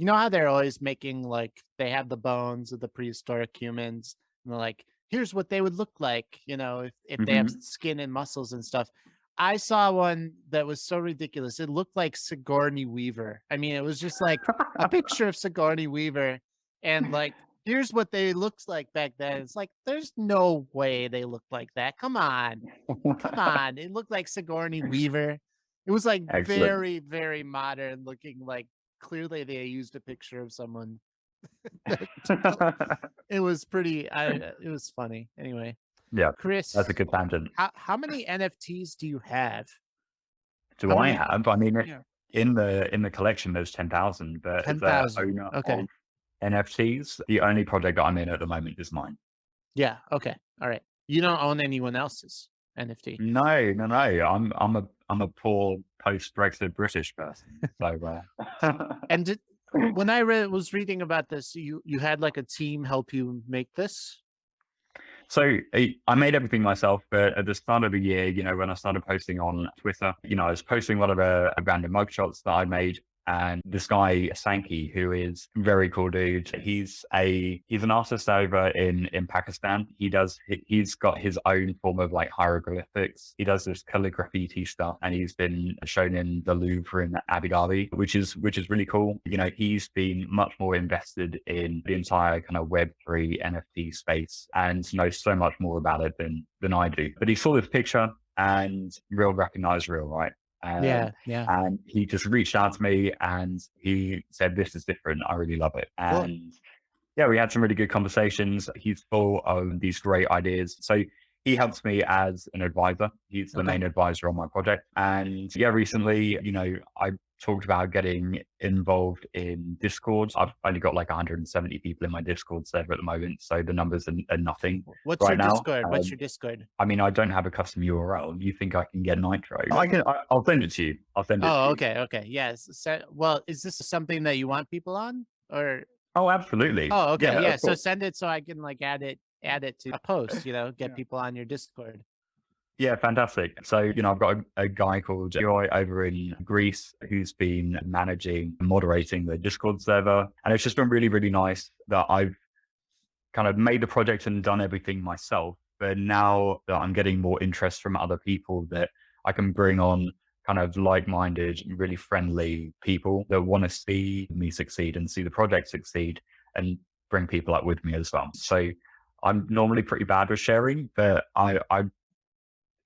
how they're always making, like, they have the bones of the prehistoric humans, and they're like, here's what they would look like, if they have skin and muscles and stuff. I saw one that was so ridiculous. It looked like Sigourney Weaver. I mean, it was just like a picture of Sigourney Weaver, and like, here's what they looked like back then. It's like, there's no way they looked like that. Come on. It looked like Sigourney Weaver. It was like Excellent. very, very modern looking. Like, clearly they used a picture of someone. It was pretty. It was funny. Anyway, Yeah, Chris, that's a good tangent. how many NFTs do you have? Do I have? I mean, Yeah. in the collection, there's 10,000, but as the 10,000. owner Okay. of NFTs, the only project that I'm in at the moment is mine. Yeah. Okay. All right. You don't own anyone else's NFT. No. I'm a poor post-Brexit British person. So, And when I was reading about this, you had like a team help you make this? So I made everything myself, but at the start of the year, when I started posting on Twitter, I was posting a lot of random mugshots that I made. And this guy, Sankey, who is a very cool dude, he's an artist over in Pakistan. He's got his own form of like hieroglyphics. He does this calligraphy stuff, and he's been shown in the Louvre in Abu Dhabi, which is really cool. He's been much more invested in the entire kind of Web3 NFT space and knows so much more about it than I do. But he saw this picture, and real recognize real, right? Yeah. And he just reached out to me, and he said, this is different. I really love it. And yeah, we had some really good conversations. He's full of these great ideas. So he helps me as an advisor. He's the main advisor on my project. And yeah, recently, I talked about getting involved in Discord. I've only got like 170 people in my Discord server at the moment, so the numbers are nothing. What's right your now. Discord? What's your Discord? I mean, I don't have a custom URL. You think I can get Nitro? I'll send it to you. Okay. Yes. Well, is this something that you want people on, or? Oh, absolutely. Oh, okay. Yeah. So course. send it so I can like add it to a post, get people on your Discord. Yeah, fantastic. So, I've got a guy called Joy over in Greece who's been managing, moderating the Discord server. And it's just been really, really nice that I've kind of made the project and done everything myself. But now that I'm getting more interest from other people, that I can bring on kind of like-minded, really friendly people that want to see me succeed and see the project succeed and bring people up with me as well. So I'm normally pretty bad with sharing, but I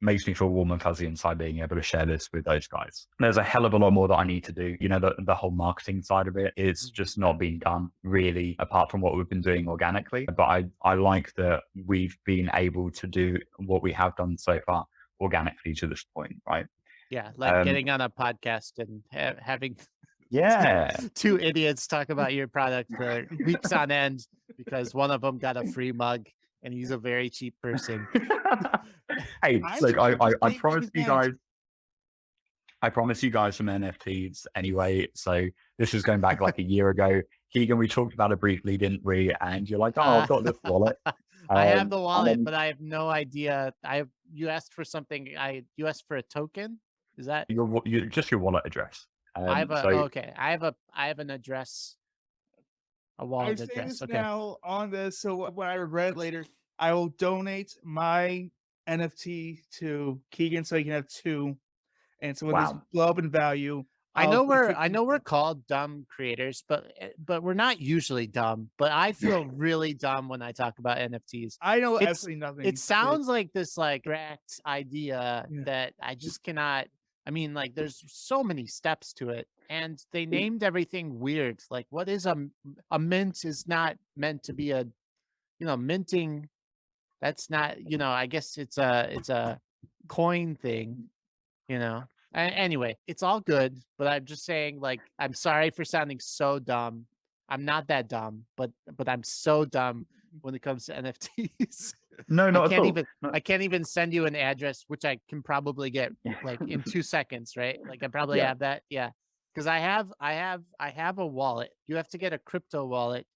makes me feel warm and fuzzy inside being able to share this with those guys. There's a hell of a lot more that I need to do. The whole marketing side of it is just not being done really, apart from what we've been doing organically. But I like that we've been able to do what we have done so far organically to this point, right? Yeah, like getting on a podcast and having Yeah. two idiots talk about your product for weeks on end because one of them got a free mug and he's a very cheap person. Hey, look, I promise you guys. Advantage. I promise you guys some NFTs anyway. So this is going back like a year ago. Keegan, we talked about it briefly, didn't we? And you're like, oh, I've got this wallet. I have the wallet, then, but I have no idea. You asked for something. You asked for a token. Is that just your wallet address? I have a okay. I have an address. A wallet I say address. this Okay. now on this, so when I regret it later, I will donate my NFT to Keegan so he can have two. And so when this blow up in value, I know we're called dumb creators, but we're not usually dumb. But I feel really dumb when I talk about NFTs. I know absolutely nothing. It sounds like this like direct idea that I just cannot. I mean, like there's so many steps to it, and they named everything weird. Like, what is a mint is not meant to be a, minting. That's not, I guess it's a coin thing, Anyway, it's all good, but I'm just saying, like, I'm sorry for sounding so dumb. I'm not that dumb, but I'm so dumb when it comes to NFTs. No, not at all. I can't even send you an address, which I can probably get like in 2 seconds, right? Like I probably have that. Yeah. Because I have a wallet. You have to get a crypto wallet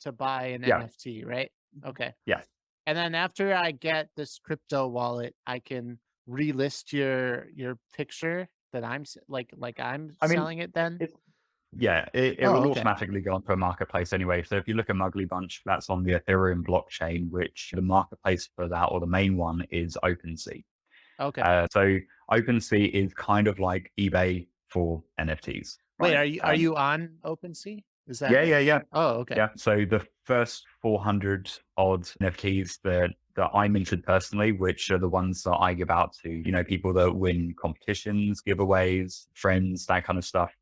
to buy an NFT, right? Okay. Yeah. And then after I get this crypto wallet, I can relist your picture that I'm selling it then. It will automatically go onto a marketplace anyway. So if you look at Muggly Bunch, that's on the Ethereum blockchain, which the marketplace for that, or the main one, is OpenSea. Okay. So OpenSea is kind of like eBay for NFTs. Wait, are you on OpenSea? Is that? Yeah. Oh, okay. Yeah. So the first 400 odd NFTs that I minted personally, which are the ones that I give out to, people that win competitions, giveaways, friends, that kind of stuff.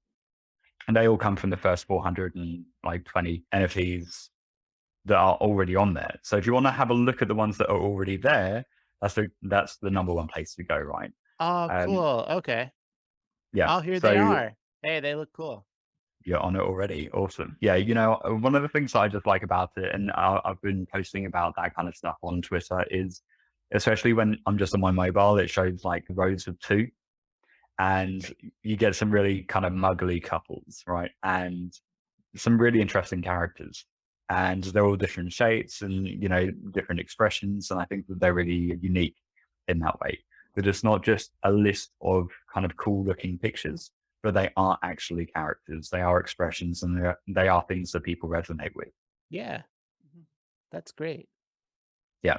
And they all come from the first 420 NFTs that are already on there. So if you want to have a look at the ones that are already there, that's the number one place to go, right? Oh, cool. Okay. Yeah. Oh, here they are. Hey, they look cool. You're on it already. Awesome. Yeah. One of the things I just like about it, and I've been posting about that kind of stuff on Twitter, is especially when I'm just on my mobile, it shows like rows of 2. And you get some really kind of muggly couples, right? And some really interesting characters. And they're all different shapes and, different expressions. And I think that they're really unique in that way. That it's not just a list of kind of cool looking pictures, but they are actually characters. They are expressions, and they are things that people resonate with. Yeah. That's great. Yeah.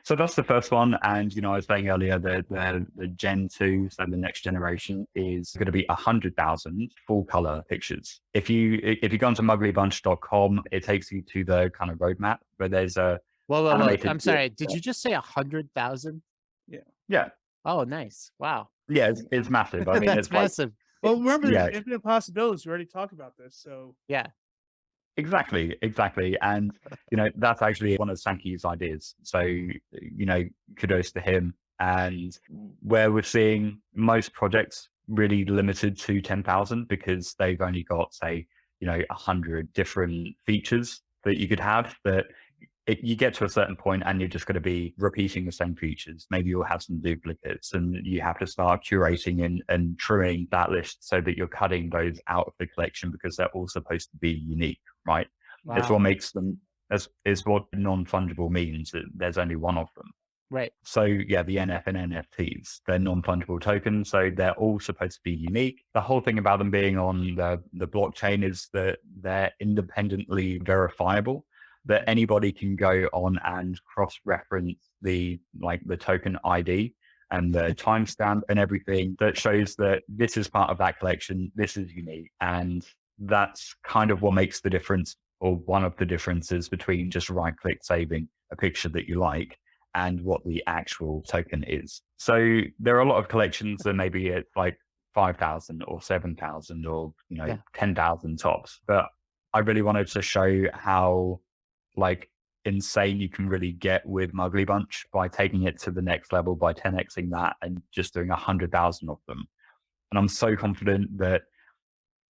So that's the first one. And, I was saying earlier that the Gen 2, so the next generation, is going to be 100,000 full color pictures. If you go onto mugglybunch.com, it takes you to the kind of roadmap, but there's a... Whoa. I'm sorry. Did you just say 100,000? Yeah. Oh, nice. Wow. Yeah, it's massive. I mean, it's massive. Well, remember, there's infinite possibilities. We already talked about this. So yeah. Exactly. And, that's actually one of Sankey's ideas. So, kudos to him. And where we're seeing most projects really limited to 10,000 because they've only got, say, 100 different features that you could have, that you get to a certain point and you're just going to be repeating the same features. Maybe you'll have some duplicates, and you have to start curating and trimming that list so that you're cutting those out of the collection because they're all supposed to be unique, right? Wow. It's what makes them, is what non-fungible means, that there's only one of them. Right. So yeah, the NF and NFTs, they're non-fungible tokens, so they're all supposed to be unique. The whole thing about them being on the blockchain is that they're independently verifiable, that anybody can go on and cross-reference the token ID and the timestamp and everything that shows that this is part of that collection, this is unique. And that's kind of what makes the difference, or one of the differences between just right-click saving a picture that you like and what the actual token is. So there are a lot of collections that maybe it's like 5,000 or 7,000 or 10,000 tops. But I really wanted to show how insane you can really get with Mugly Bunch by taking it to the next level, by 10xing that and just doing 100,000 of them. And I'm so confident that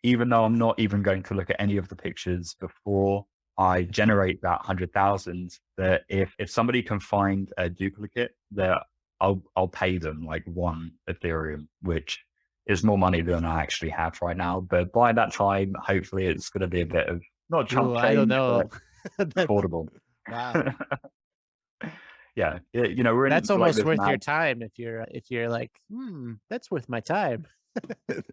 even though I'm not even going to look at any of the pictures before I generate that 100,000, that if somebody can find a duplicate, that I'll pay them like 1 Ethereum, which is more money than I actually have right now. But by that time, hopefully it's going to be a bit of not chump change, I don't know. but affordable. Wow. Yeah, we're in. That's almost worth your time if you're like, that's worth my time.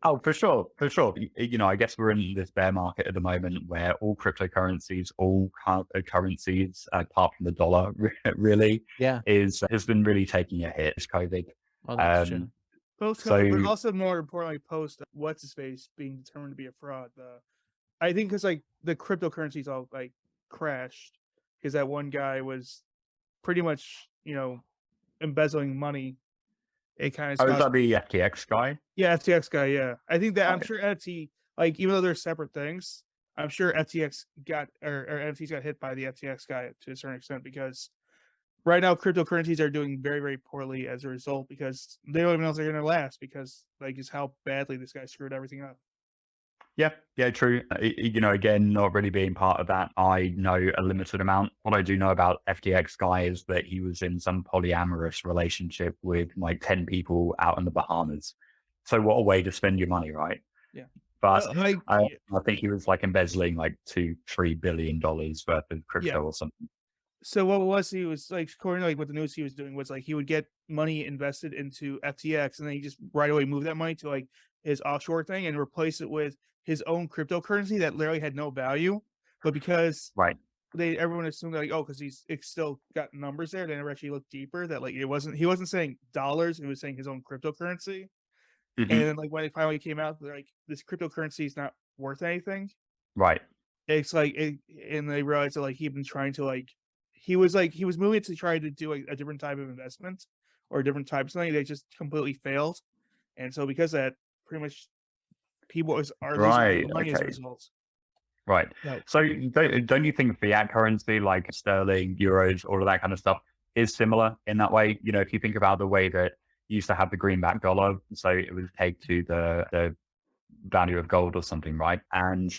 Oh, for sure. I guess we're in this bear market at the moment where all cryptocurrencies, all currencies, apart from the dollar, really, has been really taking a hit. It's COVID. Oh, that's true. Post-COVID, but also more importantly, post what's his face being determined to be a fraud. I think because the cryptocurrencies all crashed because that one guy was pretty much embezzling money. It kind of is that the FTX guy? Yeah, FTX guy. Yeah, I think that I'm sure NFT, even though they're separate things, I'm sure FTX got or NFTs got hit by the FTX guy to a certain extent because right now cryptocurrencies are doing very, very poorly as a result because they don't even know if they're going to last because just how badly this guy screwed everything up. Yeah, true. Again, not really being part of that, I know a limited amount. What I do know about FTX guy is that he was in some polyamorous relationship with 10 people out in the Bahamas. So what a way to spend your money, right? Yeah. But I think he was embezzling $2-3 billion worth of crypto or something. So what was he was according to what the news he was doing was he would get money invested into FTX and then he just right away move that money to his offshore thing and replace it with his own cryptocurrency that literally had no value, but because everyone assumed because it's still got numbers there, they never actually looked deeper that he wasn't saying dollars, he was saying his own cryptocurrency. And then when it finally came out, they're this cryptocurrency is not worth anything. Right. It's and they realized that he'd been trying to he was moving to try to do a different type of investment or a different type of something. They just completely failed, and so because of that, pretty much people are losing money as a result. Right. So don't you think fiat currency like sterling, euros, all of that kind of stuff is similar in that way? If you think about the way that you used to have the greenback dollar, so it was pegged to the value of gold or something, right? And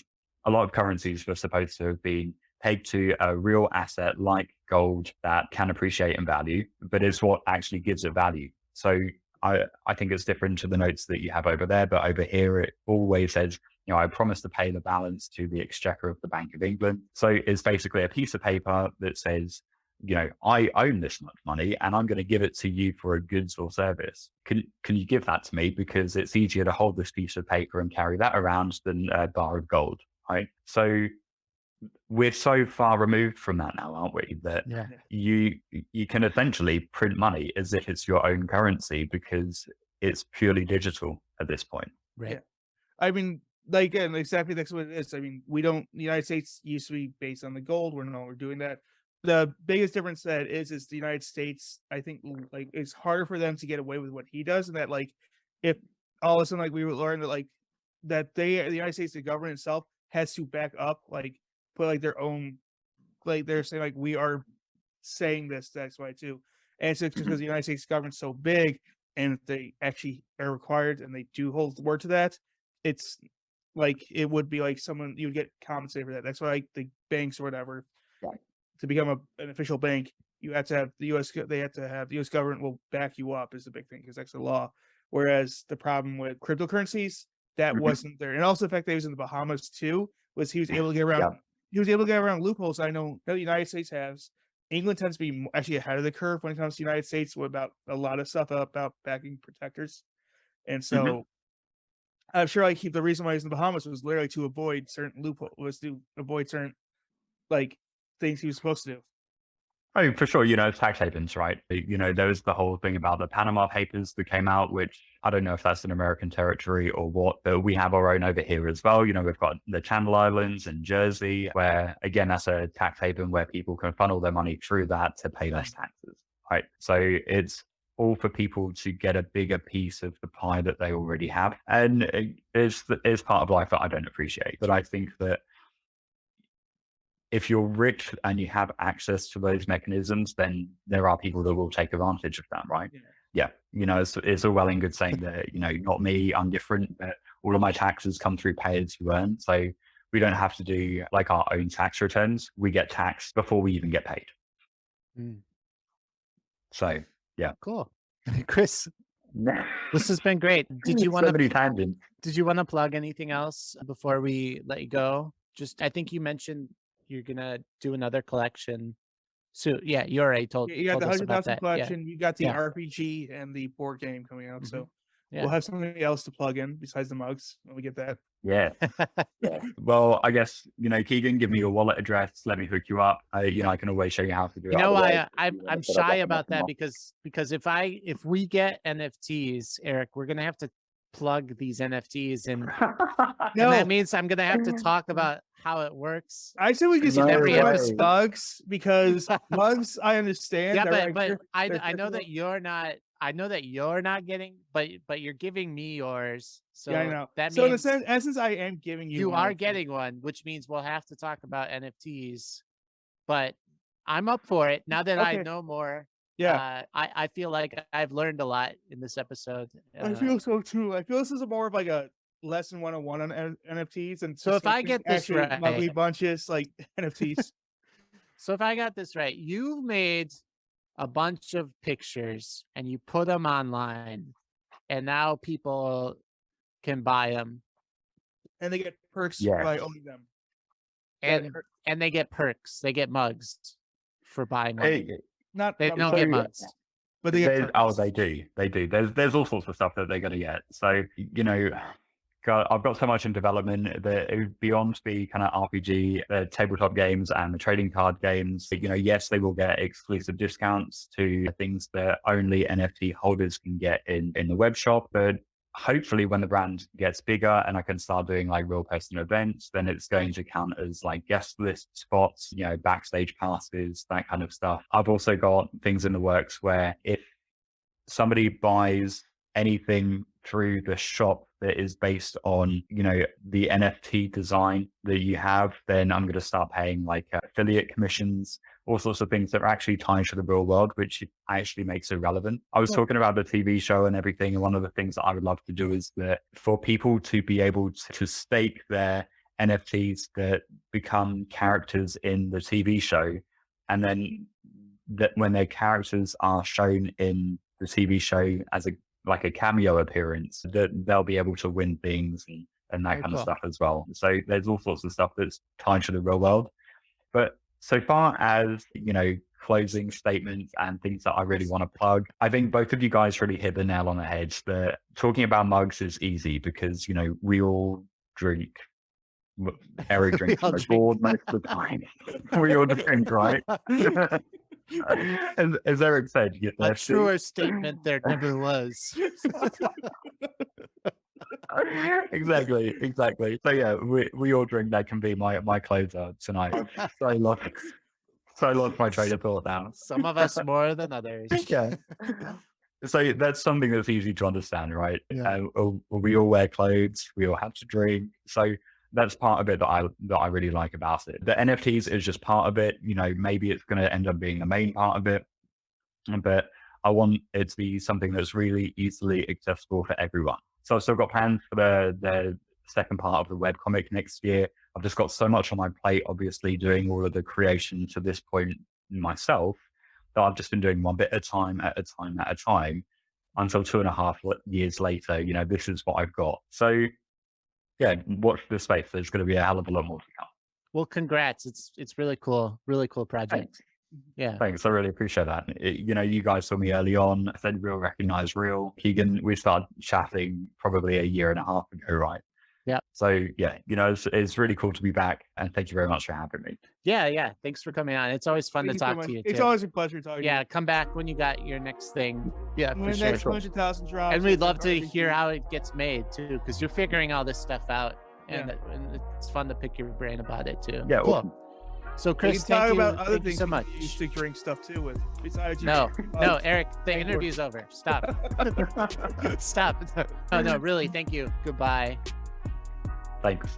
a lot of currencies were supposed to have been pegged to a real asset like gold that can appreciate in value, but is what actually gives it value. So I think it's different to the notes that you have over there, but over here it always says, I promise to pay the balance to the Exchequer of the Bank of England. So it's basically a piece of paper that says, I own this much money and I'm going to give it to you for a goods or service. Can you give that to me? Because it's easier to hold this piece of paper and carry that around than a bar of gold, right? So we're so far removed from that now, aren't we? That you can essentially print money as if it's your own currency because it's purely digital at this point. Right. Yeah. I mean, and exactly that's what it is. I mean, the United States used to be based on the gold. We're no longer doing that. The biggest difference that is the United States, I think it's harder for them to get away with what he does. And that if all of a sudden we would learn that the United States, the government itself has to back up, put their own, they're saying we are saying this, that's why too. And it's just because the United States government's so big and if they actually are required and they do hold the word to that, it's it would be someone you would get compensated for that. That's why the banks or whatever, to become an official bank, you have to have the US government will back you up is the big thing because that's the law. Whereas the problem with cryptocurrencies, that wasn't there. And also the fact that he was in the Bahamas too, was he was able to get around he was able to get around loopholes I know the United States has England tends to be actually ahead of the curve when it comes to the United States with about a lot of stuff about backing protectors. And so I'm sure like the reason why he's in the Bahamas was literally to avoid certain loopholes, to avoid certain like things he was supposed to do. I mean, for sure, tax havens, right? There was the whole thing about the Panama Papers that came out, which I don't know if that's an American territory or what, but we have our own over here as well. We've got the Channel Islands and Jersey, where, again, that's a tax haven where people can funnel their money through that to pay less taxes, right? So it's all for people to get a bigger piece of the pie that they already have. And it's part of life that I don't appreciate. But I think that if you're rich and you have access to those mechanisms, then there are people that will take advantage of that, right? Yeah. It's all well and good saying that, not me, I'm different, but all of my taxes come through pay as you earn. So we don't have to do like our own tax returns. We get taxed before we even get paid. So, yeah. Cool. Chris, this has been great. Did you want to plug anything else before we let you go? I think you mentioned you're gonna do another collection. So yeah, you already told. You got the 100,000 collection. Yeah. You got the RPG and the board game coming out. So Yeah. we'll have something else to plug in besides the mugs when we get that. Yeah. Well, I guess, Keegan, give me your wallet address. Let me hook you up. I can always show you how to do it. I'm shy about that because if we get NFTs, Eric, we're gonna have to plug these NFTs and that means I'm gonna have to talk about how it works. I say we just every episode mugs because mugs I understand. Yeah, but I know that you're not. I know that you're not getting, but you're giving me yours. So yeah, I know. That so means in essence, I am giving you. You are getting one, which means we'll have to talk about NFTs. But I'm up for it now that I know more. Yeah, I feel like I've learned a lot in this episode. I feel so too. I feel this is more of like a lesson 101 on NFTs. And so if I get this right, ugly bunches like NFTs. So if I got this right, you've made a bunch of pictures and you put them online, and now people can buy them, and they get perks by owning them. And they get perks. They get mugs for buying them. They don't get mugs, but they get perks. They do. There's all sorts of stuff that they're going to get. So I've got so much in development that beyond the kind of RPG, the tabletop games and the trading card games, yes, they will get exclusive discounts to things that only NFT holders can get in the web shop. But hopefully when the brand gets bigger and I can start doing like real person events, then it's going to count as like guest list spots, backstage passes, that kind of stuff. I've also got things in the works where if somebody buys anything through the shop that is based on, the NFT design that you have, then I'm going to start paying like affiliate commissions, all sorts of things that are actually tied to the real world, which actually makes it relevant. I was talking about the TV show and everything. And one of the things that I would love to do is that for people to be able to stake their NFTs that become characters in the TV show. And then that when their characters are shown in the TV show as a cameo appearance, that they'll be able to win things and that kind of stuff as well. So there's all sorts of stuff that's tied to the real world. But so far as, closing statements and things that I really want to plug, I think both of you guys really hit the nail on the head. That talking about mugs is easy because, we all drink. Eric drinks on the board most of the time. We all drink, right? As Eric said, a truer statement there never was. Exactly. So yeah, we all drink. That can be my closer tonight. So I lost my train of thought now. Some of us more than others. Yeah. So that's something that's easy to understand, right? Yeah. We all wear clothes. We all have to drink. So that's part of it that I really like about it. The NFTs is just part of it. Maybe it's going to end up being the main part of it, but I want it to be something that's really easily accessible for everyone. So I've still got plans for the second part of the webcomic next year. I've just got so much on my plate, obviously doing all of the creation to this point myself, that I've just been doing one bit at a time until 2.5 years later, this is what I've got. So yeah, watch this space. There's going to be a hell of a lot more to come. Well, congrats. It's really cool. Really cool project. Yeah. Thanks. I really appreciate that. You guys saw me early on. I said real, recognize real. Keegan, we started chatting probably a year and a half ago, right? Yeah. So yeah, it's really cool to be back, and thank you very much for having me. Yeah. Thanks for coming on. It's always fun Thank to you so talk much. to you. It's too. always a pleasure talking to you. Yeah, come back when you got your next thing. Yeah, When for the next sure. 100,000 drops. And we'd love to everything. hear how it gets made too, because you're figuring all this stuff out, and it's fun to pick your brain about it too. Yeah, cool. awesome. So We Chris, can talk thank you, about other thank you things so you much. used to drink stuff too with. Besides No, Eric, the skateboard. interview's over. Stop. Stop. No, really, thank you. Goodbye. Thanks.